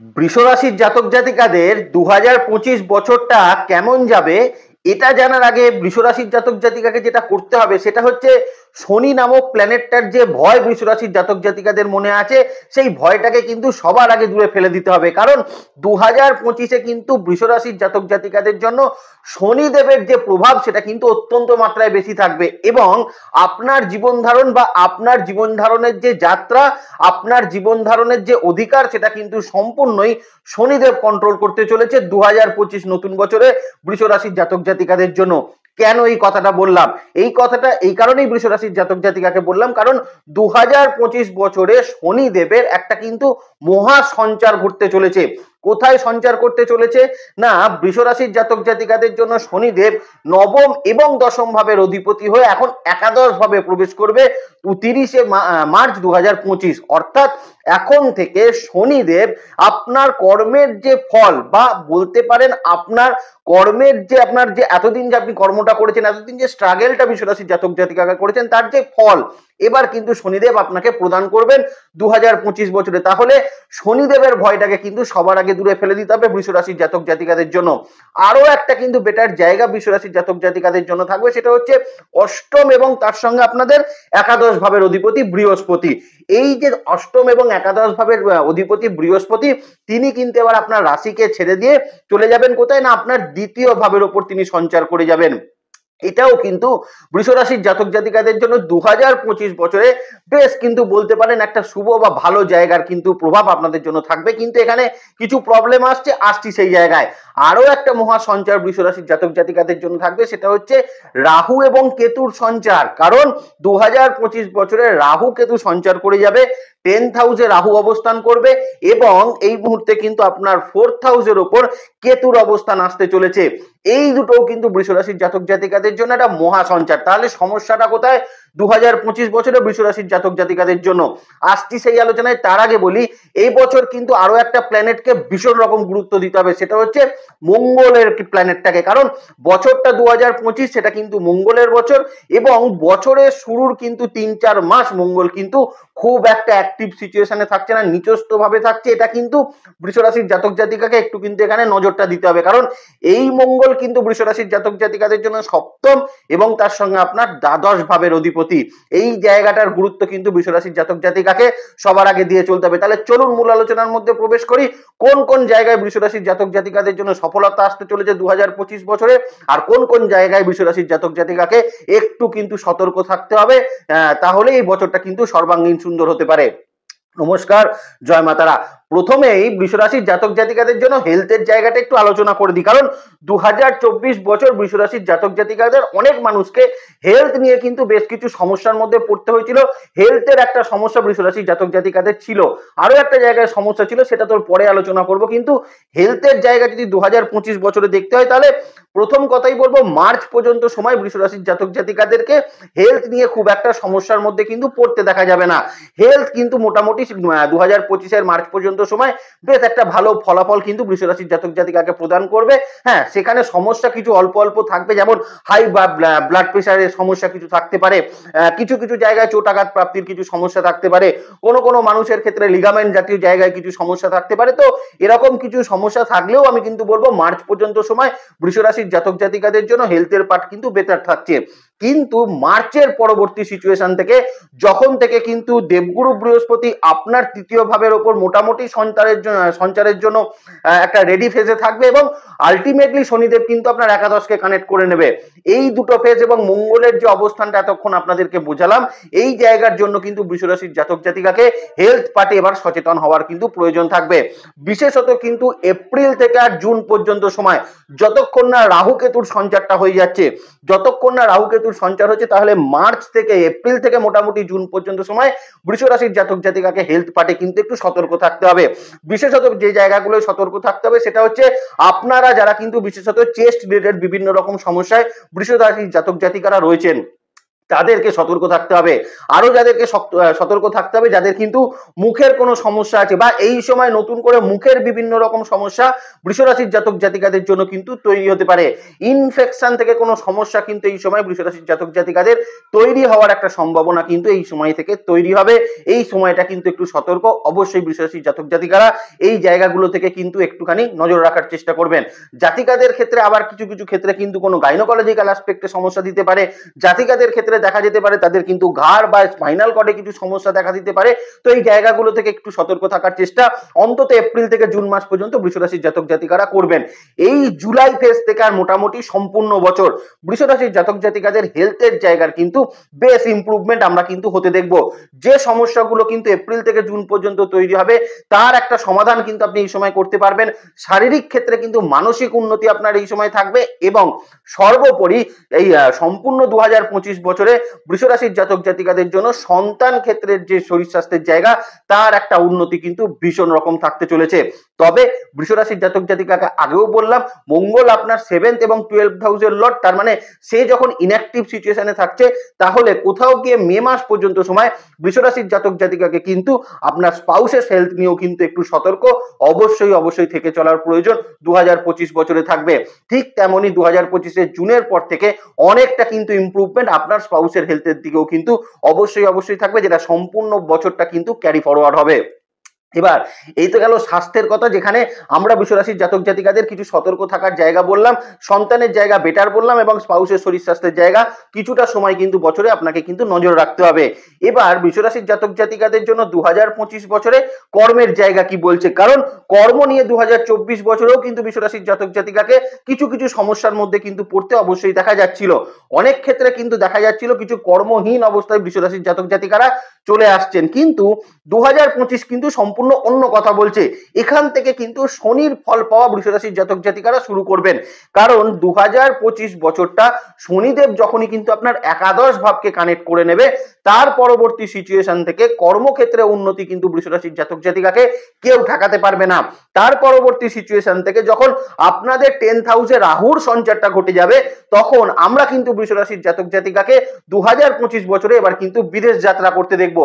বৃষ রাশির জাতক জাতিকাদের 2025 বছরটা কেমন যাবে এটা জানার আগে বৃষ রাশির জাতক জাতিকাকে যেটা করতে হবে সেটা হচ্ছে শনি নামক প্ল্যানেটটার যে ভয় বৃষ রাশির জাতক জাতিকাদের মনে আছে সেই ভয়টাকে কিন্তু সবার আগে দূরে ফেলে দিতে হবে। কারণ 2025-এ কিন্তু বৃষ রাশির জাতক জাতিকাদের জন্য শনিদেবের যে প্রভাব সেটা কিন্তু অত্যন্ত মাত্রায় বেশি থাকবে এবং আপনার জীবন ধারণ বা আপনার জীবন ধারণের যে যাত্রা, আপনার জীবন ধারণের যে অধিকার সেটা কিন্তু সম্পূর্ণই শনিদেব কন্ট্রোল করতে চলেছে 2025 নতুন বছরে বৃষ রাশির জাতক জাতিকাদের জন্য। কেন এই কথাটা বললাম? এই কথাটা এই কারণেই বৃষ রাশির জাতক জাতিকাকে বললাম, কারণ 2025 বছরে শনিদেবের একটা কিন্তু মহা সঞ্চার ঘটতে চলেছে। কোথায় সঞ্চার করতে চলেছে না, বৃষ রাশির জাতক জাতিকাদের জন্য শনিদেব নবম এবং দশম ভাবের অধিপতি হয়ে এখন একাদশ ভাবে প্রবেশ করবে 30 মার্চ 2025। অর্থাৎ এখন থেকে শনিদেব আপনার কর্মের যে ফল বা বলতে পারেন আপনার কর্মের যে আপনার যে এতদিন যে আপনি কর্মটা করেছেন, এতদিন যে স্ট্রাগেলটা বৃষ রাশির জাতক জাতিকারা করেছেন তার যে ফল এবার কিন্তু শনিদেব আপনাকে প্রদান করবেন 2025 বছরে। তাহলে শনিদেবের ভয়টাকে কিন্তু সবার আগে দূরে ফেলে দিতে হবে বৃষ রাশির জাতক জাতিকাদের জন্য। আরো একটা কিন্তু বেটার জায়গা বৃষ রাশির জাতক জাতিকাদের জন্য থাকবে, সেটা হচ্ছে অষ্টম এবং তার সঙ্গে আপনাদের একাদশ ভাবের অধিপতি বৃহস্পতি। এই যে অষ্টম এবং একাদশ ভাবের অধিপতি বৃহস্পতি, তিনি কিন্তু এবার আপনার রাশিকে ছেড়ে দিয়ে চলে যাবেন কোথায় না, আপনার দ্বিতীয় ভাবের ওপর তিনি সঞ্চার করে যাবেন। এটাও কিন্তু বৃষ রাশির জাতক জাতিকাদের জন্য 2025 বছরে বেশ কিন্তু বলতে পারেন একটা শুভ বা ভালো জায়গার কিন্তু প্রভাব আপনাদের জন্য থাকবে। কিন্তু এখানে কিছু প্রবলেম আসছি সেই জায়গায়। আরো একটা মহা সঞ্চার বৃষ রাশির জাতক জাতিকাদের জন্য থাকবে, সেটা হচ্ছে রাহু এবং কেতুর সঞ্চার। কারণ 2025 বছরে রাহু কেতু সঞ্চার করে যাবে, 10th হাউসে রাহু অবস্থান করবে এবং এই মুহূর্তে কিন্তু আপনার 4th হাউসের ওপর কেতুর অবস্থান আসতে চলেছে। এই দুটোও কিন্তু বৃষ রাশির জাতক জাতিকাদের জন্য একটা মহা সঞ্চার। তাহলে সমস্যাটা কোথায় 2025 বছরে বৃষ রাশির জাতক জাতিকাদের জন্য? আসছি সেই আলোচনায়। তার আগে বলি এই বছর কিন্তু আরো একটা প্ল্যানেটকে ভীষণ রকম গুরুত্ব দিতে হবে, সেটা হচ্ছে মঙ্গলের প্ল্যানেটটাকে। কারণ বছরটা 2025 সেটা কিন্তু মঙ্গলের বছর এবং বছরের শুরুর কিন্তু 3-4 মাস মঙ্গল কিন্তু খুব একটা অ্যাক্টিভ সিচুয়েশনে থাকছে না, নিচস্থ ভাবে থাকছে। এটা কিন্তু বৃষ রাশির জাতক জাতিকাকে একটু কিন্তু এখানে নজরটা দিতে হবে, কারণ এই মঙ্গল কিন্তু বৃষ রাশির জাতক জাতিকাদের জন্য সপ্তম এবং তার সঙ্গে আপনার দ্বাদশ ভাবের অধিপতি। এই জায়গাটার গুরুত্ব কিন্তু বৃষ রাশির জাতক জাতিকাকে সবার আগে দিয়ে চলতে হবে। তাহলে চলুন মূল আলোচনার মধ্যে প্রবেশ করি। কোন কোন জায়গায় বৃষ রাশির জাতক জাতিকাদের জন্য সফলতা আসতে চলেছে 2025 বছরে, আর কোন কোন জায়গায় বৃষ রাশির জাতক জাতিকাকে একটু কিন্তু সতর্ক থাকতে হবে, তাহলে এই বছরটা কিন্তু সর্বাঙ্গীন সুন্দর হতে পারে। নমস্কার, জয় মাতারা। প্রথমেই বৃষ রাশির জাতক জাতিকাদের জন্য হেলথের জায়গাটা একটু আলোচনা করে দিই, কারণ 2024 বছর বৃষ রাশির জাতক জাতিকাদের অনেক মানুষকে হেলথ নিয়ে কিন্তু বেশ কিছু সমস্যার মধ্যে পড়তে হয়েছিল। হেলথের একটা সমস্যা বৃষ রাশির জাতক জাতিকাদের ছিল, আরো একটা জায়গায় সমস্যা ছিল, সেটা তোর পরে আলোচনা করব। কিন্তু হেলথের জায়গা যদি 2025 বছরে দেখতে হয় তাহলে প্রথম কথাই বলবো মার্চ পর্যন্ত সময় বৃষ রাশির জাতক জাতিকাদেরকে হেলথ নিয়ে খুব একটা সমস্যার মধ্যে কিন্তু পড়তে দেখা যাবে না। হেলথ কিন্তু মোটামুটি 2025-এর মার্চ পর্যন্ত সময় বেশ একটা ভালো ফলাফল কিন্তু বৃষ রাশির জাতক জাতিকাকে প্রদান করবে। হ্যাঁ, সেখানে সমস্যা কিছু অল্প অল্প থাকবে, যেমন হাই বা ব্লাড প্রেশারের সমস্যা কিছু থাকতে পারে, কিছু কিছু জায়গায় চোটাঘাত প্রাপ্তির কিছু সমস্যা থাকতে পারে, কোনো কোনো মানুষের ক্ষেত্রে লিগামেন্ট জাতীয় জায়গায় কিছু সমস্যা থাকতে পারে। তো এরকম কিছু সমস্যা থাকলেও আমি কিন্তু বলবো মার্চ পর্যন্ত সময় বৃষ রাশির জাতক জাতিকাদের জন্য হেলথের পার্ট কিন্তু বেটার থাকছে। কিন্তু মার্চের পরবর্তী সিচুয়েশন থেকে যখন থেকে কিন্তু দেবগুরু বৃহস্পতি আপনার তৃতীয় ভাবের ওপর মোটামুটি সঞ্চারের জন্য একটা রেডি ফেজে থাকবে এবং আলটিমেটলি শনিদেব কিন্তু আপনার একাদশকে কানেক্ট করে নেবে। এই দুটো ফেজ এবং মঙ্গলের যে অবস্থানটা এতক্ষণ আপনাদেরকে বোঝালাম, এই জায়গার জন্য কিন্তু বৃষ রাশির জাতক জাতিকাকে হেলথ পার্টে এবার সচেতন হওয়ার কিন্তু প্রয়োজন থাকবে। বিশেষত কিন্তু এপ্রিল থেকে আর জুন পর্যন্ত সময় যতক্ষণ না রাহু কেতুর সঞ্চারটা হয়ে যাচ্ছে, যতক্ষণ না রাহু কেতুর সঞ্চার হচ্ছে, তাহলে মার্চ থেকে এপ্রিল থেকে মোটামুটি জুন পর্যন্ত সময় বৃষ রাশির জাতক জাতিকাকে হেলথ পার্টে কিন্তু একটু সতর্ক থাকতে হবে। বিশেষত যে জায়গাগুলো সতর্ক থাকতে হবে সেটা হচ্ছে আপনারা যারা কিন্তু বিশেষত চেস্ট রিলেটেড বিভিন্ন রকম সমস্যায় বৃষ রাশির জাতক জাতিকারা রয়েছেন, তাদেরকে সতর্ক থাকতে হবে। আরো যাদেরকে সতর্ক থাকতে হবে, যাদের কিন্তু মুখের কোনো সমস্যা আছে বা এই সময় নতুন করে মুখের বিভিন্ন রকম সমস্যা বৃষরাশির জাতক জাতিকাদের জন্য কিন্তু তৈরি হতে পারে। ইনফেকশন থেকে কোনো সমস্যা কিন্তু এই সময় বৃষরাশির জাতক জাতিকাদের তৈরি হওয়ার একটা সম্ভাবনা কিন্তু এই সময় থেকে তৈরি হবে। এই সময়টা কিন্তু একটু সতর্ক অবশ্যই বৃষরাশির জাতক জাতিকারা এই জায়গাগুলো থেকে কিন্তু একটুখানি নজর রাখার চেষ্টা করবেন। জাতিকাদের ক্ষেত্রে আবার কিছু কিছু ক্ষেত্রে কিন্তু কোনো গাইনোকোলজিক্যাল অ্যাসপেক্টে সমস্যা দিতে পারে। জাতিকাদের ক্ষেত্রে দেখা যেতে পারে তাদের কিন্তু ঘাড় বা স্পাইনাল কর্ডে কিছু সমস্যা দেখা দিতে পারে। তো এই জায়গাগুলো থেকে একটু সতর্ক থাকার চেষ্টা অন্তত এপ্রিল থেকে জুন মাস পর্যন্ত বৃষরাশির জাতক জাতিকারা করবেন। এই জুলাই ফেজ থেকে আর মোটামুটি সম্পূর্ণ বছর বৃষরাশির জাতক জাতিকাদের হেলথের জায়গার কিন্তু বেশ ইমপ্রুভমেন্ট আমরা কিন্তু হতে দেখব। যে সমস্যাগুলো কিন্তু এপ্রিল থেকে জুন পর্যন্ত তৈরি হবে তার একটা সমাধান কিন্তু আপনি এই সময় করতে পারবেন। শারীরিক ক্ষেত্রে কিন্তু মানসিক উন্নতি আপনার এই সময় থাকবে এবং সর্বোপরি এই সম্পূর্ণ 2025 বছরে বৃষরাশির জাতক জাতিকাদের জন্য সন্তান ক্ষেত্রের যে শরীর স্বাস্থ্যের জায়গা তার একটা উন্নতি কিন্তু ভীষণ রকম থাকতে চলেছে। তবে বৃষরাশির জাতক জাতিকাকে আগেও বললাম, মঙ্গল আপনার 7th এবং 12th হাউসের লর্ড, তার মানে সে যখন ইনঅ্যাক্টিভ সিচুয়েশনে থাকছে তাহলে কোথাও গিয়ে মে মাস পর্যন্ত সময় বৃষরাশির জাতক জাতিকাকে কিন্তু আপনার স্পাউসের হেলথ নিয়েও কিন্তু একটু সতর্ক অবশ্যই থেকে চলার প্রয়োজন 2025 বছরে থাকবে। ঠিক তেমনি 2025 জুনের পর থেকে অনেকটা কিন্তু ইমপ্রুভমেন্ট আপনার স্পাউসের হেলথের দিকেও কিন্তু অবশ্যই থাকবে, যেটা সম্পূর্ণ বছরটা কিন্তু ক্যারি ফরওয়ার্ড হবে। এবার এই তো গেল স্বাস্থ্যের কথা, যেখানে আমরা বৃষরাশির জাতক জাতিকাদের কিছু সতর্ক থাকার জায়গা বললাম, সন্তানের জায়গা বেটার বললাম এবং স্পাউসের শরীর স্বাস্থ্যের জায়গা কিছুটা সময় কিন্তু বছরে আপনাকে কিন্তু নজর রাখতে হবে। এবার বৃষরাশির জাতক জাতিকাদের জন্য 2025 বছরে কর্মের জায়গা কি বলছে, কারণ কর্ম নিয়ে 2024 বছরেও কিন্তু বৃষরাশির জাতক জাতিকাকে কিছু কিছু সমস্যার মধ্যে কিন্তু পড়তে অবশ্যই দেখা যাচ্ছিল। অনেক ক্ষেত্রে কিন্তু দেখা যাচ্ছিল কিছু কর্মহীন অবস্থায় বৃষরাশির জাতক জাতিকারা চলে আসছেন, কিন্তু 2025 কিন্তু সম্পূর্ণ অন্য কথা বলছে। এখান থেকে কিন্তু শনির ফল পাওয়া বৃষরাশির জাতক জাতিকারা শুরু করবেন, কারণ 2025 বছরটা শনিদেব যখনই কিন্তু আপনার একাদশ ভাবকে কানেক্ট করে নেবে তার পরবর্তী সিচুয়েশন থেকে কর্মক্ষেত্রে উন্নতি কিন্তু বৃষরাশির জাতক জাতিকাকে কেউ ঠেকাতে পারবে না। তার পরবর্তী সিচুয়েশন থেকে যখন আপনাদের 10th হাউসে রাহুর সঞ্চারটা ঘটে যাবে তখন আমরা কিন্তু বৃষরাশির জাতক জাতিকাকে 2025 বছরে এবার কিন্তু বিদেশ যাত্রা করতে দেখব।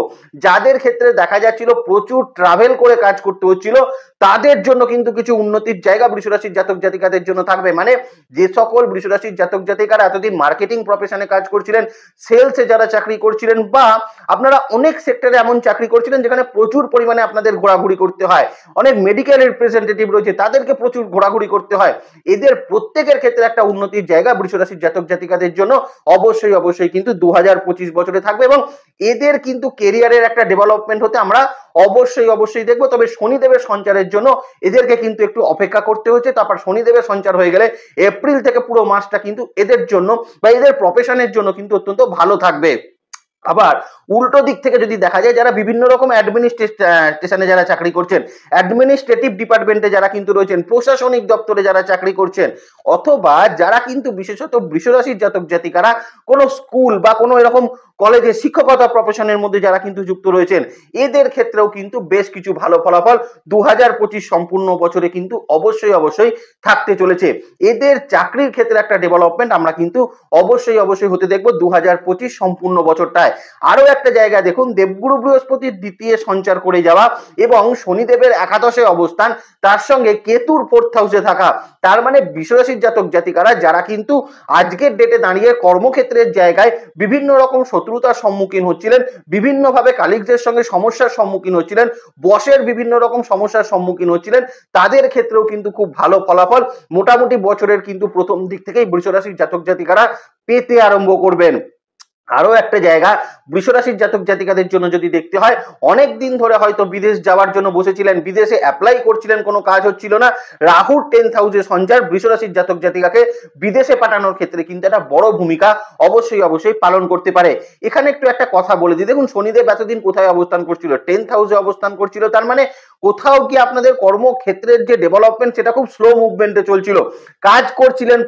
যাদের ক্ষেত্রে দেখা যাচ্ছিল প্রচুর ট্রাভেল করে কাজ করতে হচ্ছিল তাদের জন্য কিন্তু কিছু উন্নতির জায়গা বৃষরাশির জাতক জাতিকাদের জন্য থাকবে। মানে যে সকল বৃষরাশির জাতক জাতিকারা এতদিন মার্কেটিং প্রফেশনে কাজ করছিলেন, সেলসে যারা চাকরি করছিলেন, বা আপনারা অনেক সেক্টরে এমন চাকরি করছিলেন যেখানে প্রচুর পরিমাণে আপনাদের ঘোরাঘুরি করতে হয়, অনেক মেডিকেল রিপ্রেজেন্টেটিভ রয়েছে তাদেরকে প্রচুর ঘোরাঘুরি করতে হয়, এদের প্রত্যেকের ক্ষেত্রে একটা উন্নতির জায়গা বৃষরাশির জাতক জাতিকাদের জন্য অবশ্যই কিন্তু 2025 বছরে থাকবে এবং এদের কিন্তু কেরিয়ারের একটা ডেভেলপমেন্ট হতে আমরা অবশ্যই দেখবো। তবে শনিদেবের সঞ্চারের জন্য এদেরকে কিন্তু একটু অপেক্ষা করতে হচ্ছে। তারপর শনিদেবের সঞ্চার হয়ে গেলে এপ্রিল থেকে পুরো মাসটা কিন্তু এদের জন্য বা এদের প্রফেশনের জন্য কিন্তু অত্যন্ত ভালো থাকবে। আবার উল্টো দিক থেকে যদি দেখা যায়, যারা বিভিন্ন রকম অ্যাডমিনিস্ট্রেশনে যারা চাকরি করছেন, অ্যাডমিনিস্ট্রেটিভ ডিপার্টমেন্টে যারা কিন্তু রয়েছেন, প্রশাসনিক দপ্তরে যারা চাকরি করছেন, অথবা যারা কিন্তু বিশেষত বৃষরাশির জাতক জাতিকারা কোনো স্কুল বা কোনো এরকম কলেজে শিক্ষকতা প্রফেশনের মধ্যে যারা কিন্তু যুক্ত রয়েছেন, এদের ক্ষেত্রেও কিন্তু বেশ কিছু ভালো ফলাফল 2025 সম্পূর্ণ বছরে কিন্তু অবশ্যই থাকতে চলেছে। এদের চাকরির ক্ষেত্রে একটা ডেভেলপমেন্ট আমরা কিন্তু অবশ্যই হতে দেখবো 2025 সম্পূর্ণ বছরটায়। আরো একটা জায়গা দেখুন, দেবগুরু বৃহস্পতির দ্বিতীয় সঞ্চার করে যাওয়া এবং শনিদেবের একাদশে অবস্থান, তার সঙ্গে কেতুর 4th হাউসে থাকা, তার মানে বৃষরাশির জাতক জাতিকারা যারা কিন্তু আজকের ডেটে দাঁড়িয়ে কর্মক্ষেত্রের জায়গায় বিভিন্ন রকম শত্রুতার সম্মুখীন হচ্ছিলেন, বিভিন্নভাবে কালিগদের সঙ্গে সমস্যার সম্মুখীন হচ্ছিলেন, বসের বিভিন্ন রকম সমস্যার সম্মুখীন হচ্ছিলেন, তাদের ক্ষেত্রেও কিন্তু খুব ভালো ফলাফল মোটামুটি বছরের কিন্তু প্রথম দিক থেকেই বৃষরাশির জাতক জাতিকারা পেতে আরম্ভ করবেন। আরো একটা জায়গা বৃষরাশির জাতক জাতিকাদের জন্য যদি দেখতে হয়, অনেক দিন ধরে হয়তো বিদেশ যাওয়ার জন্য বসেছিলেন, বিদেশে অ্যাপ্লাই করছিলেন, কোনো কাজ হচ্ছিল না, রাহুর 10th হাউসে সঞ্চার বৃষরাশির জাতক জাতিকাকে বিদেশে পাঠানোর ক্ষেত্রে কিন্তু একটা বড় ভূমিকা অবশ্যই পালন করতে পারে। এখানে একটু একটা কথা বলে দিই, দেখুন শনিদেব এতদিন কোথায় অবস্থান করছিল, 10th হাউসে অবস্থান করছিল, তার মানে কোথাও কি আপনাদের কর্মক্ষেত্রের যে ডেভেলপমেন্ট সেটা খুব স্লো মুভমেন্টে চলছিল, কাজ করছিলেন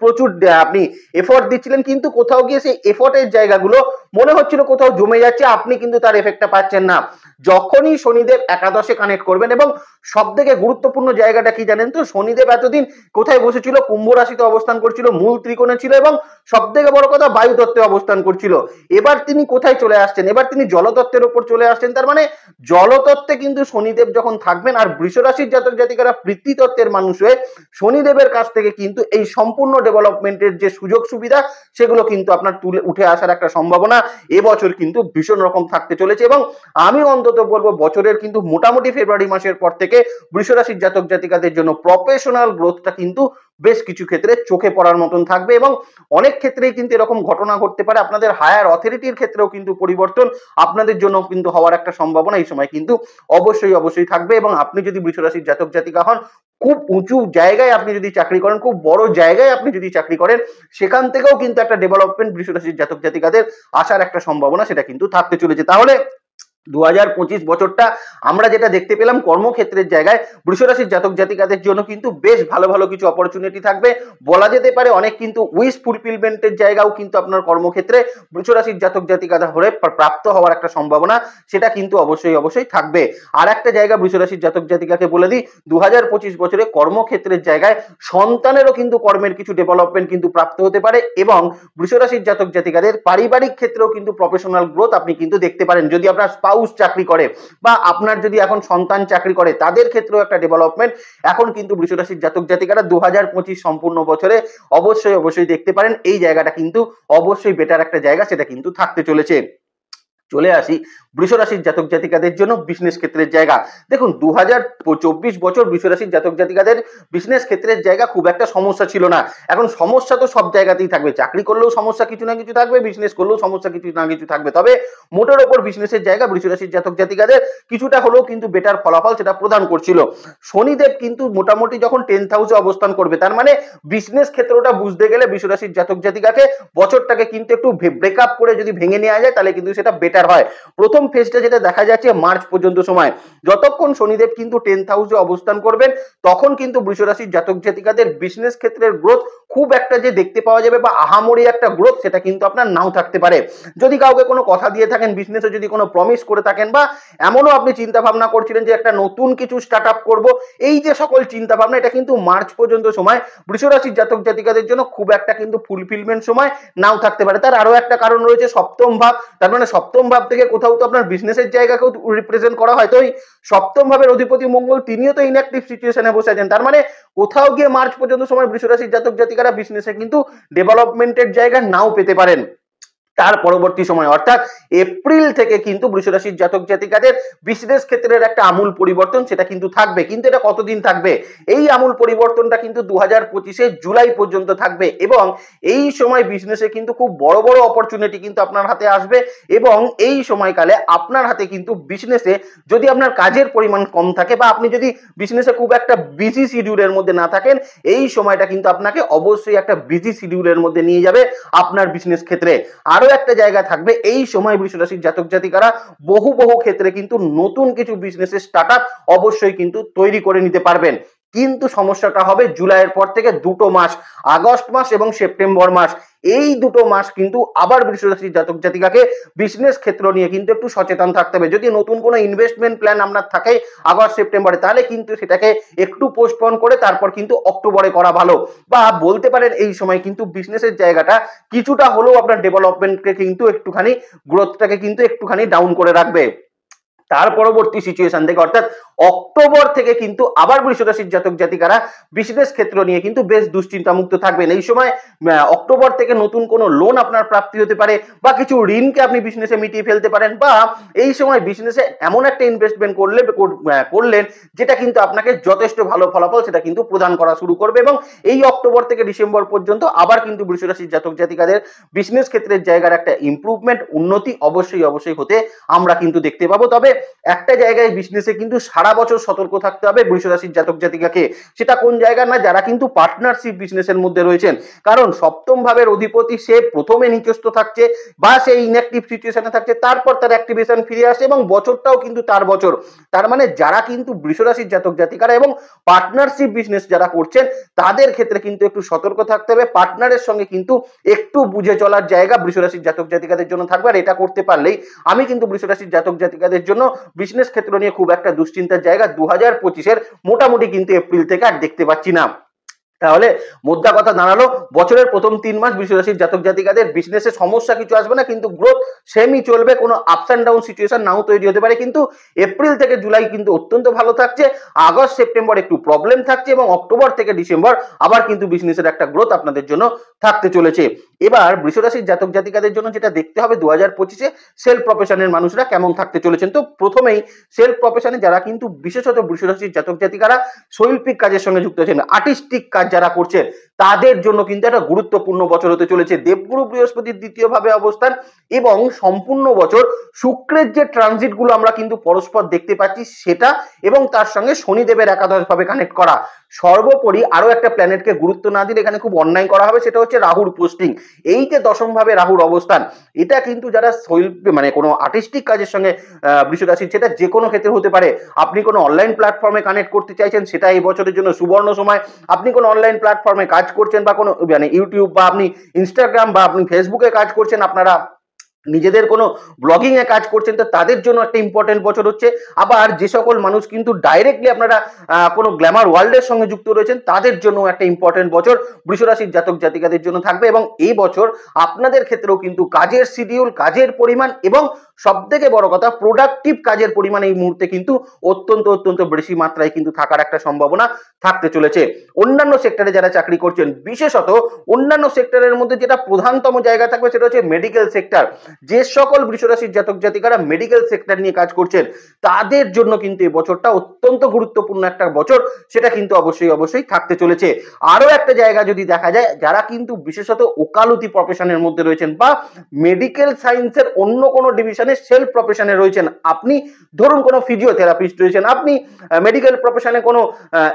প্রচুর আপনি এফোর্ট দিচ্ছিলেন, কিন্তু কোথাও গিয়ে সেই এফোর্টের জায়গা জায়গাগুলো মনে হচ্ছিল কোথাও জমে যাচ্ছে, আপনি কিন্তু তার এফেক্টটা পাচ্ছেন না। যখনই শনিদেব একাদশে কানেক্ট করবেন, এবং সব থেকে গুরুত্বপূর্ণ জায়গাটা কি জানেন তো, শনিদেব এতদিন কোথায় বসেছিল? কুম্ভ রাশিতে অবস্থান করছিল, মূল ত্রিকোণে ছিল, এবং সব থেকে বড় কথা বায়ু তত্ত্বে অবস্থান করছিল। এবার তিনি কোথায় চলে আসছেন? এবার তিনি জলতত্ত্বের উপর চলে আসছেন। তার মানে জলতত্ত্বে কিন্তু শনিদেব যখন থাকবেন, আর বৃষ রাশির জাতক জাতিকারা পৃথ্বীতত্ত্বের মানুষ হয়ে শনিদেবের কাছ থেকে কিন্তু এই সম্পূর্ণ ডেভেলপমেন্টের যে সুযোগ সুবিধা সেগুলো কিন্তু আপনার তুলে উঠে আসার একটা সম্ভাবনা এবছর কিন্তু ভীষণ রকম থাকতে চলেছে। এবং আমি অন্তত বলবো বছরের কিন্তু মোটামুটি ফেব্রুয়ারি মাসের পর থেকে বৃষ রাশির জাতক জাতিকাদের জন্য প্রফেশনাল গ্রোথটা কিন্তু বেশ কিছু ক্ষেত্রে চোখে পড়ার মতন থাকবে, এবং অনেক ক্ষেত্রেই কিন্তু এরকম ঘটনা ঘটতে পারে। আপনাদের হায়ার অথরিটির ক্ষেত্রেও কিন্তু পরিবর্তন আপনাদের জন্য কিন্তু হওয়ার একটা সম্ভাবনা এই সময় কিন্তু অবশ্যই থাকবে। এবং আপনি যদি বৃষ রাশির জাতক জাতিকা হন, খুব উঁচু জায়গায় আপনি যদি চাকরি করেন, খুব বড় জায়গায় আপনি যদি চাকরি করেন, সেখান থেকেও কিন্তু একটা ডেভেলপমেন্ট বৃষ রাশির জাতক জাতিকাদের আসার একটা সম্ভাবনা সেটা কিন্তু থাকতে চলেছে। তাহলে 2025 বছরটা আমরা যেটা দেখতে পেলাম কর্মক্ষেত্রের জায়গায় বৃষ রাশির জাতক জাতিকাদের জন্য কিন্তু বেশ ভালো ভালো কিছু অপরচুনিটি থাকবে, বলা যেতে পারে অনেক কিন্তু উইশ ফুলফিলমেন্টের জায়গাও কিন্তু আপনার কর্মক্ষেত্রে বৃষ রাশির জাতক জাতিকাদের হয়ে প্রাপ্ত হওয়ার একটা সম্ভাবনা সেটা কিন্তু অবশ্যই থাকবে। আর একটা জায়গা বৃষ রাশির জাতক জাতিকাকে বলে দিই, 2025 বছরে কর্মক্ষেত্রের জায়গায় সন্তানেরও কিন্তু কর্মের কিছু ডেভেলপমেন্ট কিন্তু প্রাপ্ত হতে পারে, এবং বৃষ রাশির জাতক জাতিকাদের পারিবারিক ক্ষেত্রেও কিন্তু প্রফেশনাল গ্রোথ আপনি কিন্তু দেখতে পারেন। যদি আপনার স্পাউস চাকরি করে বা আপনার যদি এখন সন্তান চাকরি করে, তাদের ক্ষেত্রেও একটা ডেভেলপমেন্ট এখন কিন্তু বৃষ রাশির জাতক জাতিকারা 2025 সম্পূর্ণ বছরে অবশ্যই দেখতে পারেন। এই জায়গাটা কিন্তু অবশ্যই বেটার একটা জায়গা সেটা কিন্তু থাকতে চলেছে। চলে আসি বৃষ রাশির জাতক জাতিকাদের জন্য বিজনেস ক্ষেত্রের জায়গা। দেখুন 2024 বছর বৃষ রাশির জাতক জাতিকাদের বিজনেস ক্ষেত্রের জায়গা খুব একটা সমস্যা ছিল না। এখন সমস্যা তো সব জায়গাতেই থাকবে, চাকরি করলেও সমস্যা কিছু না কিছু থাকবে, বিজনেস করলেও সমস্যা কিছু না কিছু থাকবে। তবে মোটের ওপর বিজনেসের জায়গা বৃষ রাশির জাতক জাতিকাদের কিছুটা হলেও কিন্তু বেটার ফলাফল সেটা প্রদান করছিল। শনিদেব কিন্তু মোটামুটি যখন 10th হাউসে অবস্থান করবে, তার মানে বিজনেস ক্ষেত্রটা বুঝতে গেলে বৃষ রাশির জাতক জাতিকাকে বছরটাকে কিন্তু একটু ব্রেকআপ করে যদি ভেঙে নেওয়া যায় তাহলে কিন্তু সেটা বেটার হয়। প্রথম ফেজটা যেটা দেখা যাচ্ছে মার্চ পর্যন্ত সময়, যতক্ষণ শনিদেব কিন্তু 10th হাউসে অবস্থান করবেন তখন কিন্তু বৃষ রাশির জাতক জাতিকাদের বিজনেস ক্ষেত্রের গ্রোথ খুব একটা যে দেখতে পাওয়া যাবে বা আহামরি একটা গ্রোথ সেটা কিন্তু আপনার নাও থাকতে পারে। যদি কাউকে কোনো কথা দিয়ে থাকেন, বিজনেসে যদি কোনো প্রমিস করে থাকেন, বা এমনও আপনি চিন্তা ভাবনা করছিলেন যে একটা নতুন কিছু স্টার্ট আপ করবো, এই যে সকল চিন্তা ভাবনা এটা কিন্তু মার্চ পর্যন্ত সময় বৃষ রাশির জাতক জাতিকাদের জন্য খুব একটা কিন্তু ফুলফিলমেন্ট সময় নাও থাকতে পারে। তার আরো একটা কারণ রয়েছে সপ্তম ভাব, তার মানে সপ্তম ভাব থেকে কোথাও তো আপনার বিজনেসের জায়গাকেও রিপ্রেজেন্ট করা হয়। তো এই সপ্তম ভাবের অধিপতি মঙ্গল তিনিও তো ইনঅ্যাক্টিভ সিচুয়েশনে বসে আছেন, তার মানে কোথাও গিয়ে মার্চ পর্যন্ত সময় বৃষ রাশির জাতক জাতিকারা বিজনেসে কিন্তু ডেভেলপমেন্টের জায়গা নাও পেতে পারেন। তার পরবর্তী সময় অর্থাৎ এপ্রিল থেকে কিন্তু বৃষ রাশির জাতক জাতিকাদের বিজনেস ক্ষেত্রের একটা আমূল পরিবর্তন সেটা কিন্তু থাকবে। কিন্তু এটা কতদিন থাকবে? এই আমূল পরিবর্তনটা কিন্তু 2025 জুলাই পর্যন্ত থাকবে, এবং এই সময় বিজনেসে কিন্তু খুব বড় বড় অপরচুনিটি কিন্তু আপনার হাতে আসবে। এবং এই সময়কালে আপনার হাতে কিন্তু বিজনেসে যদি আপনার কাজের পরিমাণ কম থাকে বা আপনি যদি বিজনেসে খুব একটা বিজি শিডিউলের মধ্যে না থাকেন, এই সময়টা কিন্তু আপনাকে অবশ্যই একটা বিজি শিডিউলের মধ্যে নিয়ে যাবে আপনার বিজনেস ক্ষেত্রে। আরো একটা জায়গা থাকবে, এই সময় বৃষ রাশির জাতক জাতিকারা বহু ক্ষেত্রে কিন্তু নতুন কিছু বিজনেসের স্টার্টআপ অবশ্যই কিন্তু তৈরি করে নিতে পারবেন। কিন্তু সমস্যাটা হবে জুলাইয়ের পর থেকে দুটো মাস, আগস্ট মাস এবং সেপ্টেম্বর মাস, এই দুটো মাস কিন্তু আবার বৃষ রাশির জাতক জাতিকাকে বিজনেস ক্ষেত্র নিয়ে কিন্তু একটু সচেতন থাকতে হবে। যদি নতুন কোনো ইনভেস্টমেন্ট প্ল্যান আপনার থাকে আগস্ট সেপ্টেম্বরে, তাহলে কিন্তু সেটাকে একটু পোস্টপোন করে তারপর কিন্তু অক্টোবরে করা ভালো। বা বলতে পারেন এই সময় কিন্তু বিজনেসের জায়গাটা কিছুটা হলেও আপনার ডেভেলপমেন্টকে কিন্তু একটুখানি গ্রোথটাকে কিন্তু একটুখানি ডাউন করে রাখবে। তার পরবর্তী সিচুয়েশন থেকে অর্থাৎ অক্টোবর থেকে কিন্তু আবার বৃষ রাশির জাতক জাতিকারা বিজনেস ক্ষেত্র নিয়ে কিন্তু বেশ দুশ্চিন্তা মুক্ত থাকবেন। এই সময় অক্টোবর থেকে নতুন কোনো লোন আপনার প্রাপ্তি হতে পারে, বা কিছু ঋণকে আপনি বিজনেসে মিটিয়ে ফেলতে পারেন, বা এই সময় বিজনেসে এমন একটা ইনভেস্টমেন্ট করলেন যেটা কিন্তু আপনাকে যথেষ্ট ভালো ফলাফল সেটা কিন্তু প্রদান করা শুরু করবে। এবং এই অক্টোবর থেকে ডিসেম্বর পর্যন্ত আবার কিন্তু বৃষ রাশির জাতক জাতিকাদের বিজনেস ক্ষেত্রের জায়গার একটা ইমপ্রুভমেন্ট উন্নতি অবশ্যই হতে আমরা কিন্তু দেখতে পাবো। তবে একটা জায়গায় বিজনেসে কিন্তু সারা সারা বছর সতর্ক থাকতে হবে বৃষ রাশির জাতক জাতিকাকে। সেটা কোন জায়গা না, যারা কিন্তু পার্টনারশিপ বিজনেসের মধ্যে রয়েছেন, কারণ সপ্তম ভাবের অধিপতি সে প্রথমে নিচস্থ থাকছে বা সে ইনঅ্যাক্টিভ সিচুয়েশনে থাকছে, তারপর তার অ্যাক্টিভেশন ফিরে আসে এবং বছরটাও কিন্তু তার বছর। তার মানে যারা কিন্তু বৃষ রাশির জাতক জাতিকারা এবং পার্টনারশিপ বিজনেস যারা করছেন তাদের ক্ষেত্রে কিন্তু একটু সতর্ক থাকতে হবে। পার্টনারের সঙ্গে কিন্তু একটু বুঝে চলার জায়গা বৃষ রাশির জাতক জাতিকাদের জন্য থাকবে, আর এটা করতে পারলেই আমি কিন্তু বৃষ রাশির জাতক জাতিকাদের জন্য বিজনেস ক্ষেত্র নিয়ে খুব একটা দুশ্চিন্তার জায়গা 2025-এর মোটামুটি কিন্তু এপ্রিল থেকে আর দেখতে পাচ্ছি না। তাহলে মোদ্দা কথা দাঁড়ালো, বছরের প্রথম 3 মাস বৃষ রাশির জাতক জাতিকাদের বিজনেসে সমস্যা কিছু আসবে না, কিন্তু গ্রোথ সেমই চলবে, কোনো আপস অ্যান্ড ডাউন সিচুয়েশন নাও তৈরি হতে পারে। কিন্তু এপ্রিল থেকে জুলাই কিন্তু অত্যন্ত ভালো থাকছে, আগস্ট সেপ্টেম্বর একটু প্রবলেম থাকছে এবং অক্টোবর থেকে ডিসেম্বর আবার কিন্তু বিজনেসের একটা গ্রোথ আপনাদের জন্য থাকতে চলেছে। এবার বৃষ রাশির জাতক জাতিকাদের জন্য যেটা দেখতে হবে 2025-এ সেলফ প্রফেশনের মানুষরা কেমন থাকতে চলেছেন। তো প্রথমেই সেলফ প্রফেশনে যারা কিন্তু বিশেষত বৃষ রাশির জাতক জাতিকারা শৈল্পিক কাজের সঙ্গে যুক্ত আছেন, আর্টিস্টিক কাজ যারা করছেন, তাদের জন্য কিন্তু একটা গুরুত্বপূর্ণ বছর হতে চলেছে। দেবগুরু বৃহস্পতির দ্বিতীয় ভাবে অবস্থান এবং সম্পূর্ণ বছর শুক্রের যে ট্রানজিট গুলো আমরা কিন্তু পরস্পর দেখতে পাচ্ছি সেটা, এবং তার সঙ্গে শনিদেবের একাদশ ভাবে কানেক্ট করা, সর্বোপরি আরো একটা প্ল্যানেটকে গুরুত্ব না দিলে এখানে খুব অন্যায় করা হবে, সেটা হচ্ছে রাহুর পোস্টিং। এই যে দশম ভাবে রাহুর অবস্থান, এটা কিন্তু যারা মানে কোনো আর্টিস্টিক কাজের সঙ্গে বৃষ রাশির, সেটা যে কোনো ক্ষেত্রে হতে পারে। আপনি কোনো অনলাইন প্ল্যাটফর্মে কানেক্ট করতে চাইছেন, সেটা এই বছরের জন্য সুবর্ণ সময়। আপনি কোনো অনলাইন প্ল্যাটফর্মে কাজ করছেন বা কোনো মানে ইউটিউব বা আপনি ইনস্টাগ্রাম বা আপনি ফেসবুকে কাজ করছেন, আপনারা নিজেদের কোনো ব্লগিং এ কাজ করছেন, তো তাদের জন্য একটা ইম্পর্টেন্ট বছর হচ্ছে। আবার যে সকল মানুষ কিন্তু ডাইরেক্টলি আপনারা কোনো গ্ল্যামার ওয়ার্ল্ডের সঙ্গে যুক্ত রয়েছেন, তাদের জন্য একটা ইম্পর্টেন্ট বছর বৃষ রাশির জাতক জাতিকাদের জন্য থাকবে। এবং এই বছর আপনাদের ক্ষেত্রেও কিন্তু কাজের শিডিউল, কাজের পরিমাণ এবং সব থেকে বড় কথা প্রোডাক্টিভ কাজের পরিমাণ এই মুহূর্তে কিন্তু অত্যন্ত বেশি মাত্রায় কিন্তু থাকার একটা সম্ভাবনা থাকতে চলেছে। অন্যান্য সেক্টরে যারা চাকরি করছেন, বিশেষত অন্যান্য সেক্টরের মধ্যে যেটা প্রধানতম জায়গা থাকবে সেটা হচ্ছে মেডিকেল সেক্টর। যে সকল বৃষ রাশির জাতক জাতিকারা মেডিকেল সেক্টর নিয়ে কাজ করছেন, তাদের জন্য কিন্তু এই বছরটা অত্যন্ত গুরুত্বপূর্ণ একটা বছর, সেটা কিন্তু অবশ্যই থাকতে চলেছে। আরো একটা জায়গা যদি দেখা যায়, যারা কিন্তু বিশেষত ওকালতি প্রফেশনের মধ্যে রয়েছেন বা মেডিকেল সায়েন্সের অন্য কোনো ডিভিশনে সেলফ প্রফেশনে রয়েছেন, আপনি ধরুন কোনো ফিজিওথেরাপিস্ট রয়েছেন, আপনি মেডিকেল প্রফেশনে কোনো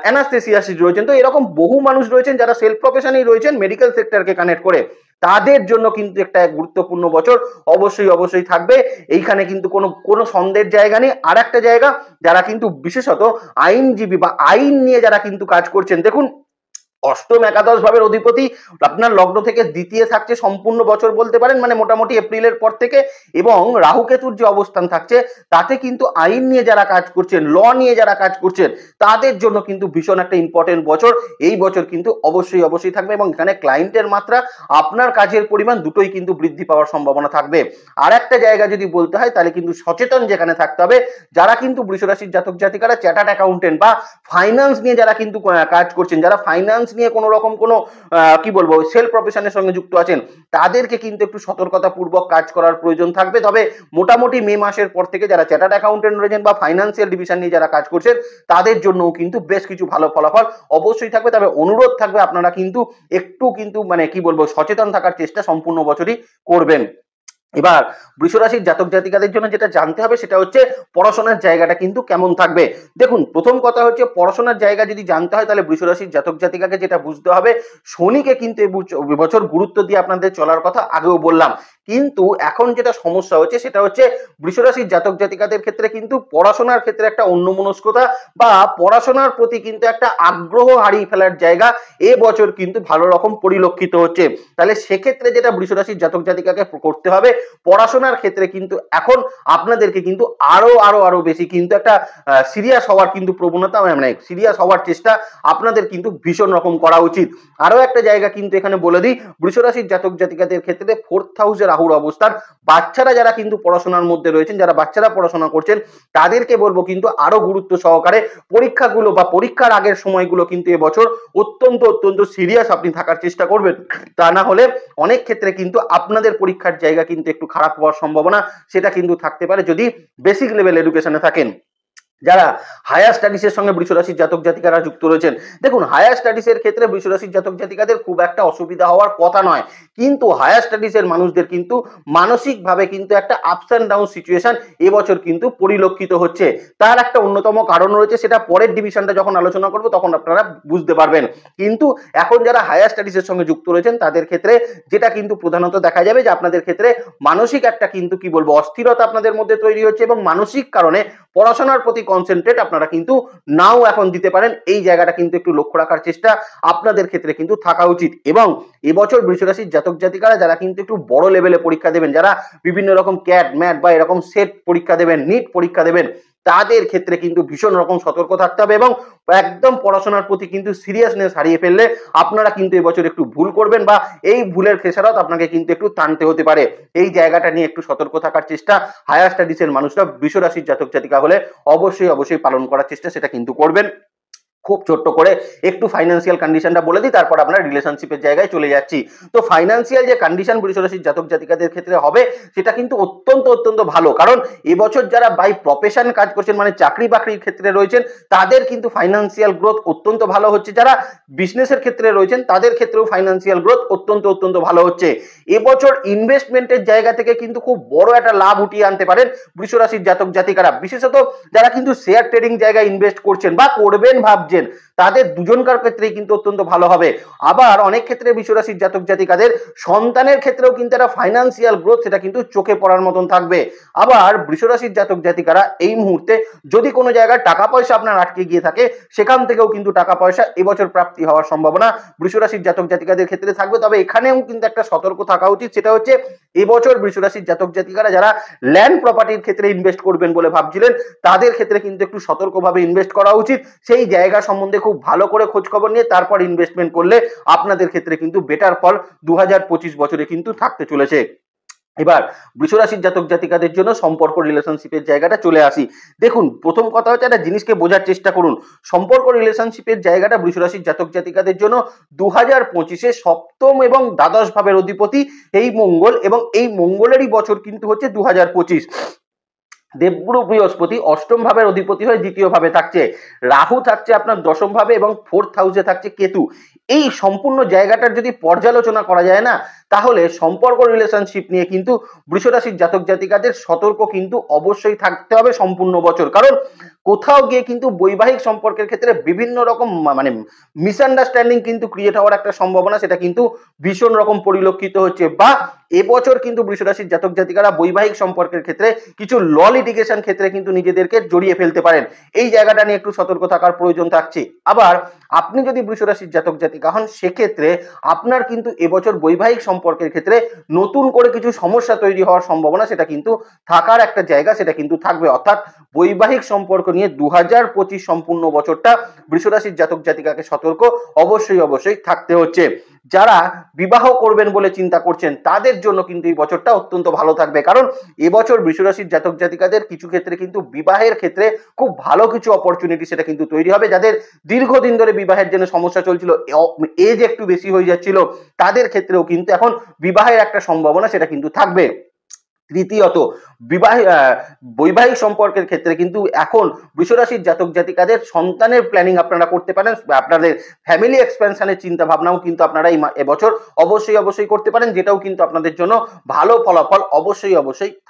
অ্যানাস্থেসিয়াসিস্ট রয়েছেন, তো এরকম বহু মানুষ রয়েছেন যারা সেলফ প্রফেশনেই রয়েছেন মেডিকেল সেক্টরকে কানেক্ট করে, তাদের জন্য কিন্তু একটা গুরুত্বপূর্ণ বছর অবশ্যই থাকবে। এইখানে কিন্তু কোনো সন্দেহের জায়গা নেই। আর একটা জায়গা, যারা কিন্তু বিশেষত আইনজীবী বা আইন নিয়ে যারা কিন্তু কাজ করছেন, দেখুন অষ্টম একাদশ ভাবের অধিপতি আপনার লগ্ন থেকে দ্বিতীয় থাকছে সম্পূর্ণ বছর বলতে পারেন, মানে মোটামুটি এপ্রিলের পর থেকে, এবং রাহু কেতুর যে অবস্থান থাকছে তাতে কিন্তু আইন নিয়ে যারা কাজ করছেন, ল নিয়ে যারা কাজ করছেন, তাদের জন্য কিন্তু ভীষণ একটা ইম্পর্টেন্ট বছর। এই বছর কিন্তু অবশ্যই থাকবে এবং এখানে ক্লায়েন্টের মাত্রা, আপনার কাজের পরিমাণ দুটোই কিন্তু বৃদ্ধি পাওয়ার সম্ভাবনা থাকবে। আর একটা জায়গা যদি বলতে হয় তাহলে কিন্তু সচেতন যেখানে থাকতে হবে, যারা কিন্তু বৃষ রাশির জাতক জাতিকারা চার্টার্ড অ্যাকাউন্টেন্ট বা ফাইন্যান্স নিয়ে যারা কিন্তু কাজ করছেন, যারা ফাইন্যান্স নিয়ে কোনো রকম কোনো কি বলবো সেলফ প্রফেশনের সঙ্গে যুক্ত আছেন, তাদেরকে কিন্তু একটু সতর্কতা পূর্বক কাজ করার প্রয়োজন থাকবে। তবে মোটামুটি মে মাসের পর থেকে যারা চার্টার্ড অ্যাকাউন্টেন্ট রয়েছেন বা ফাইন্যান্সিয়াল ডিভিশন নিয়ে যারা কাজ করছেন, তাদের জন্যও কিন্তু বেশ কিছু ভালো ফলাফল অবশ্যই থাকবে। তবে অনুরোধ থাকবে আপনারা কিন্তু একটু কিন্তু মানে কি বলবো সচেতন থাকার চেষ্টা সম্পূর্ণ বছরই করবেন। এবার বৃষ রাশির জাতক জাতিকাদের জন্য যেটা জানতে হবে সেটা হচ্ছে পড়াশোনার জায়গাটা কিন্তু কেমন থাকবে। দেখুন প্রথম কথা হচ্ছে পড়াশোনার জায়গা যদি জানতে হয় তাহলে বৃষ রাশির জাতক জাতিকাকে যেটা বুঝতে হবে, শনিকে কিন্তু এবছর গুরুত্ব দিয়ে আপনাদের চলার কথা আগেও বললাম, কিন্তু এখন যেটা সমস্যা হচ্ছে সেটা হচ্ছে বৃষ রাশির জাতক জাতিকাদের ক্ষেত্রে কিন্তু পড়াশোনার ক্ষেত্রে একটা অন্যমনস্কতা বা পড়াশোনার প্রতি কিন্তু একটা আগ্রহ হারিয়ে ফেলার জায়গা এবছর কিন্তু ভালো রকম পরিলক্ষিত হচ্ছে। তাহলে সেক্ষেত্রে যেটা বৃষ রাশির জাতক জাতিকাকে করতে হবে, পড়াশোনার ক্ষেত্রে কিন্তু এখন আপনাদেরকে কিন্তু আরো বেশি কিন্তু একটা সিরিয়াস হওয়ার কিন্তু প্রবণতা, মানে সিরিয়াস হওয়ার চেষ্টা আপনাদের কিন্তু ভীষণ রকম করা উচিত। আরো একটা জায়গা কিন্তু এখানে বলে দিই, বৃষ রাশির জাতক জাতিকাদের ক্ষেত্রে 4th হাউসে রাহুর অবস্থান, বাচ্চারা যারা কিন্তু পড়াশোনার মধ্যে রয়েছেন, যারা বাচ্চারা পড়াশোনা করছেন, তাদেরকে বলবো কিন্তু আরো গুরুত্ব সহকারে পরীক্ষাগুলো বা পরীক্ষার আগের সময়গুলো কিন্তু এবছর অত্যন্ত সিরিয়াস আপনি থাকার চেষ্টা করবেন। তা না হলে অনেক ক্ষেত্রে কিন্তু আপনাদের পরীক্ষার জায়গা কিন্তু একটু খারাপ হওয়ার সম্ভাবনা সেটা কিন্তু থাকতে পারে যদি বেসিক লেভেল এডুকেশনে থাকেন। যারা হায়ার স্টাডিজের সঙ্গে বৃষরাশির জাতক জাতিকারা যুক্ত রয়েছেন, দেখুন হায়ার স্টাডিজের ক্ষেত্রে বৃষরাশির জাতক জাতিকাদের খুব একটা অসুবিধা হওয়ার কথা নয়, কিন্তু হায়ার স্টাডিজের মানুষদের কিন্তু মানসিকভাবে কিন্তু একটা আপস অ্যান্ড ডাউন সিচুয়েশন এবছর কিন্তু পরিলক্ষিত হচ্ছে। তার একটা অন্যতম কারণ রয়েছে, সেটা পরের ডিভিশনটা যখন আলোচনা করব তখন আপনারা বুঝতে পারবেন। কিন্তু এখন যারা হায়ার স্টাডিজের সঙ্গে যুক্ত রয়েছেন তাদের ক্ষেত্রে যেটা কিন্তু প্রধানত দেখা যাবে যে আপনাদের ক্ষেত্রে মানসিক একটা কিন্তু কি বলবো অস্থিরতা আপনাদের মধ্যে তৈরি হচ্ছে, এবং মানসিক কারণে পড়াশোনার প্রতি কনসেন্ট্রেট আপনারা কিন্তু নাও এখন দিতে পারেন। এই জায়গাটা কিন্তু একটু লক্ষ্য রাখার চেষ্টা আপনাদের ক্ষেত্রে কিন্তু থাকা উচিত। এবং এবছর বৃষরাশির জাতক জাতিকারা যারা কিন্তু একটু বড় লেভেলে পরীক্ষা দেবেন, যারা বিভিন্ন রকম ক্যাট ম্যাট বা এরকম সেট পরীক্ষা দেবেন, নিট পরীক্ষা দেবেন, তাদের ক্ষেত্রে কিন্তু ভীষণ রকম সতর্ক থাকতে হবে এবং একদম পড়াশোনার প্রতি কিন্তু সিরিয়াসনেস হারিয়ে ফেললে আপনারা কিন্তু এবছর একটু ভুল করবেন, বা এই ভুলের খেসারত আপনাকে কিন্তু একটু টানতে হতে পারে। এই জায়গাটা নিয়ে একটু সতর্ক থাকার চেষ্টা হায়ার স্টাডিজের মানুষরা বৃষরাশির জাতক জাতিকা হলে অবশ্যই পালন করার চেষ্টা সেটা কিন্তু করবেন। খুব ছোট্ট করে একটু ফাইন্যান্সিয়াল কন্ডিশনটা বলে দিই, তারপর আমরা রিলেশনশিপের জায়গায় চলে যাচ্ছি। তো ফাইন্যান্সিয়াল যে কন্ডিশন বৃষরাশির জাতক জাতিকাদের ক্ষেত্রে হবে সেটা কিন্তু অত্যন্ত ভালো, কারণ এবছর যারা বাই প্রফেশন কাজ করছেন মানে চাকরি বাকরির ক্ষেত্রে রয়েছেন তাদের কিন্তু ফাইন্যান্সিয়াল গ্রোথ অত্যন্ত ভালো হচ্ছে। যারা বিজনেসের ক্ষেত্রে রয়েছেন তাদের ক্ষেত্রেও ফাইন্যান্সিয়াল গ্রোথ অত্যন্ত ভালো হচ্ছে। এবছর ইনভেস্টমেন্টের জায়গা থেকে কিন্তু খুব বড় একটা লাভ উঠিয়ে আনতে পারেন বৃষরাশির জাতক জাতিকারা, বিশেষত যারা কিন্তু শেয়ার ট্রেডিং জায়গায় ইনভেস্ট করছেন বা করবেন ভাবছেন তাদের দুজনকার ক্ষেত্রেই কিন্তু অত্যন্ত ভালো হবে। আবার অনেক ক্ষেত্রে বৃষরাশির জাতক জাতিকাদের সন্তানের ক্ষেত্রেও কিন্তু একটা ফাইন্যান্সিয়াল গ্রোথ সেটা কিন্তু চোখে পড়ার মতন থাকবে। আবার বৃষরাশির জাতক জাতিকারা এই মুহূর্তে যদি কোনো জায়গায় টাকা পয়সা আপনার আটকে গিয়ে থাকে সেখান থেকেও কিন্তু টাকা পয়সা এবছর প্রাপ্তি হওয়ার সম্ভাবনা বৃষরাশির জাতক জাতিকাদের ক্ষেত্রে থাকবে। তবে এখানেও কিন্তু একটা সতর্ক থাকা উচিত, সেটা হচ্ছে এবছর বৃষরাশির জাতক জাতিকারা যারা ল্যান্ড প্রপার্টির ক্ষেত্রে ইনভেস্ট করবেন বলে ভাবছিলেন তাদের ক্ষেত্রে কিন্তু একটু সতর্কভাবে ইনভেস্ট করা উচিত। সেই জায়গা সম্বন্ধে খুব ভালো করে খোঁজ খবর নিয়ে তারপর ইনভেস্টমেন্ট করলে আপনাদের ক্ষেত্রে কিন্তু বেটার ফল 2025 বছরে কিন্তু থাকতে চলেছে। এবার বৃষরাশির জাতক জাতিকাদের জন্য সম্পর্ক রিলেশনশিপের জায়গাটা চলে আসি। দেখুন প্রথম কথা হচ্ছে একটা জিনিসকে বোঝার চেষ্টা করুন, সম্পর্ক রিলেশনশিপের জায়গাটা বৃষরাশির জাতক জাতিকাদের জন্য 2025-এ সপ্তম এবং দ্বাদশ ভাবের অধিপতি এই মঙ্গল, এবং এই মঙ্গলেরই বছর কিন্তু হচ্ছে 2025। দেবগুরু বৃহস্পতি অষ্টম ভাবের অধিপতি হয়ে দ্বিতীয় ভাবে থাকছে, রাহু থাকছে আপনার দশম ভাবে এবং ফোর্থ হাউসে থাকছে কেতু। এই সম্পূর্ণ জায়গাটার যদি পর্যালোচনা করা যায় না তাহলে সম্পর্ক রিলেশনশিপ নিয়ে কিন্তু বৃষরাশির জাতক জাতিকাদের সতর্ক কিন্তু অবশ্যই থাকতে হবে সম্পূর্ণ বছর। কারণ কোথাও গিয়ে কিন্তু বৈবাহিক সম্পর্কের ক্ষেত্রে বিভিন্ন রকম মানে মিসআন্ডারস্ট্যান্ডিং কিন্তু ক্রিয়েট হওয়ার একটা সম্ভাবনা সেটা কিন্তু ভীষণ রকম পরিলক্ষিত হচ্ছে। বা এবছর কিন্তু বৃষরাশির জাতক জাতিকারা বৈবাহিক সম্পর্কের ক্ষেত্রে কিছু ল লিটিগেশন ক্ষেত্রে কিন্তু নিজেদেরকে জড়িয়ে ফেলতে পারেন, এই জায়গাটা নিয়ে একটু সতর্ক থাকার প্রয়োজন থাকছে। আবার আপনি যদি বৃষরাশির জাতক জাতিকা হন সেক্ষেত্রে আপনার কিন্তু এবছর বৈবাহিক সম্পর্কের ক্ষেত্রে নতুন করে কিছু সমস্যা তৈরি হওয়ার সম্ভাবনা সেটা কিন্তু থাকার একটা জায়গা সেটা কিন্তু থাকবে। অর্থাৎ বৈবাহিক সম্পর্ক নিয়ে 2025 সম্পূর্ণ বছরটা বৃষরাশির জাতক জাতিকাকে সতর্ক অবশ্যই থাকতে হচ্ছে। যারা বিবাহ করবেন বলে চিন্তা করছেন তাদের জন্য কিন্তু এই বছরটা অত্যন্ত ভালো থাকবে, কারণ এবছর বৃষরাশির জাতক জাতিকাদের কিছু ক্ষেত্রে কিন্তু বিবাহের ক্ষেত্রে খুব ভালো কিছু অপরচুনিটি সেটা কিন্তু তৈরি হবে। যাদের দীর্ঘদিন ধরে বিবাহের জন্য সমস্যা চলছিল, এজ একটু বেশি হয়ে যাচ্ছিল, তাদের ক্ষেত্রেও কিন্তু এখন বিবাহের একটা সম্ভাবনা সেটা কিন্তু থাকবে। তৃতীয়ত বৈবাহিক সম্পর্কের ক্ষেত্রে কিন্তু এখন বৃষরাশির জাতক জাতিকাদের সন্তানের প্ল্যানিং আপনারা করতে পারেন, আপনাদের ফ্যামিলি এক্সপেনশনের চিন্তা ভাবনাও কিন্তু আপনারা এই এবছর অবশ্যই করতে পারেন, যেটাও কিন্তু আপনাদের জন্য ভালো ফলাফল অবশ্যই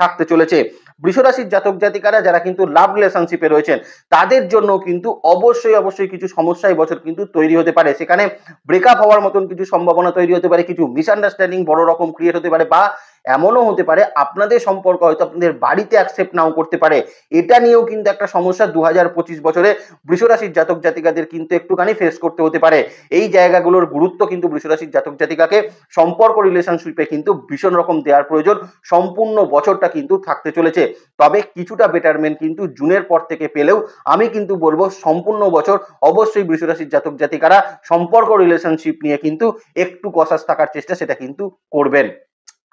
থাকতে চলেছে। বৃষরাশির জাতক জাতিকারা যারা কিন্তু লাভ রিলেশনশিপে রয়েছেন তাদের জন্য কিন্তু অবশ্যই কিছু সমস্যা এই বছর কিন্তু তৈরি হতে পারে, সেখানে ব্রেকআপ হওয়ার মতন কিছু সম্ভাবনা তৈরি হতে পারে, কিছু মিসআন্ডারস্ট্যান্ডিং বড় রকম ক্রিয়েট হতে পারে, বা এমনও হতে পারে আপনাদের সম্পর্ক হয়তো আপনাদের বাড়িতে অ্যাকসেপ্ট নাও করতে পারে। এটা নিয়েও কিন্তু একটা সমস্যা 2025 বছরে বৃষরাশির জাতক জাতিকাদের কিন্তু একটুখানি ফেস করতে হতে পারে। এই জায়গাগুলোর গুরুত্ব কিন্তু বৃষরাশির জাতক জাতিকাকে সম্পর্ক রিলেশনশিপে কিন্তু ভীষণ রকম দেওয়ার প্রয়োজন, সম্পূর্ণ বছরটা কিন্তু থাকতে চলেছে। তবে কিছুটা বেটারমেন্ট কিন্তু জুনের পর থেকে পেলেও আমি কিন্তু বলবো সম্পূর্ণ বছর অবশ্যই বৃষরাশির জাতক জাতিকারা সম্পর্ক রিলেশনশিপ নিয়ে কিন্তু একটু কসাস থাকার চেষ্টা সেটা কিন্তু করবেন।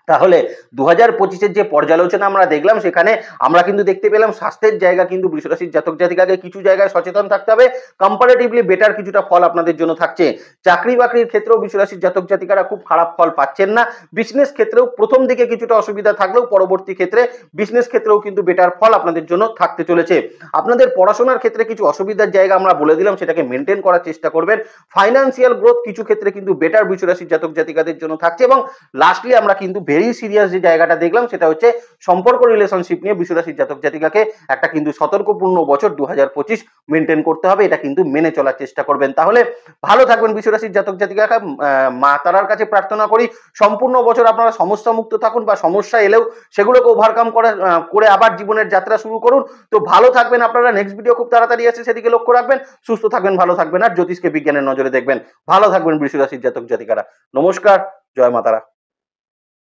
তাহলে 2025-এর যে পর্যালোচনা আমরা দেখলাম সেখানে আমরা কিন্তু দেখতে পেলাম স্বাস্থ্যের জায়গা কিন্তু বৃষরাশির জাতক জাতিকাকে কিছু জায়গায় সচেতন থাকতে হবে, কম্পারেটিভলি বেটার কিছুটা ফল আপনাদের জন্য থাকছে। চাকরি বাকরির ক্ষেত্রেও বৃষরাশির জাতক জাতিকারা খুব খারাপ ফল পাচ্ছেন না। বিজনেস ক্ষেত্রেও প্রথম দিকে কিছুটা অসুবিধা থাকলেও পরবর্তী ক্ষেত্রে বিজনেস ক্ষেত্রেও কিন্তু বেটার ফল আপনাদের জন্য থাকতে চলেছে। আপনাদের পড়াশোনার ক্ষেত্রে কিছু অসুবিধার জায়গা আমরা বলে দিলাম, সেটাকে মেনটেন করার চেষ্টা করবেন। ফাইন্যান্সিয়াল গ্রোথ কিছু ক্ষেত্রে কিন্তু বেটার বৃষরাশির জাতক জাতিকাদের জন্য থাকছে। এবং লাস্টলি আমরা কিন্তু ভেরি সিরিয়াস যে জায়গাটা দেখলাম সেটা হচ্ছে সম্পর্ক রিলেশনশিপ নিয়ে বৃষরাশির জাতক জাতিকাকে একটা কিন্তু সতর্কপূর্ণ বছর 2025 মেনটেন করতে হবে, এটা কিন্তু মেনে চলার চেষ্টা করবেন। তাহলে ভালো থাকবেন বৃষরাশির জাতক জাতিকারা। মা তারার কাছে প্রার্থনা করি সম্পূর্ণ বছর আপনারা সমস্যা মুক্ত থাকুন, বা সমস্যা এলেও সেগুলোকে ওভারকাম করে আবার জীবনের যাত্রা শুরু করুন। তো ভালো থাকবেন আপনারা। নেক্সট ভিডিও খুব তাড়াতাড়ি আছে, সেদিকে লক্ষ্য রাখবেন। সুস্থ থাকবেন, ভালো থাকবেন, আর জ্যোতিষকে বিজ্ঞানের নজরে দেখবেন। ভালো থাকবেন বৃষরাশির জাতক জাতিকারা। নমস্কার, জয় মা তারা।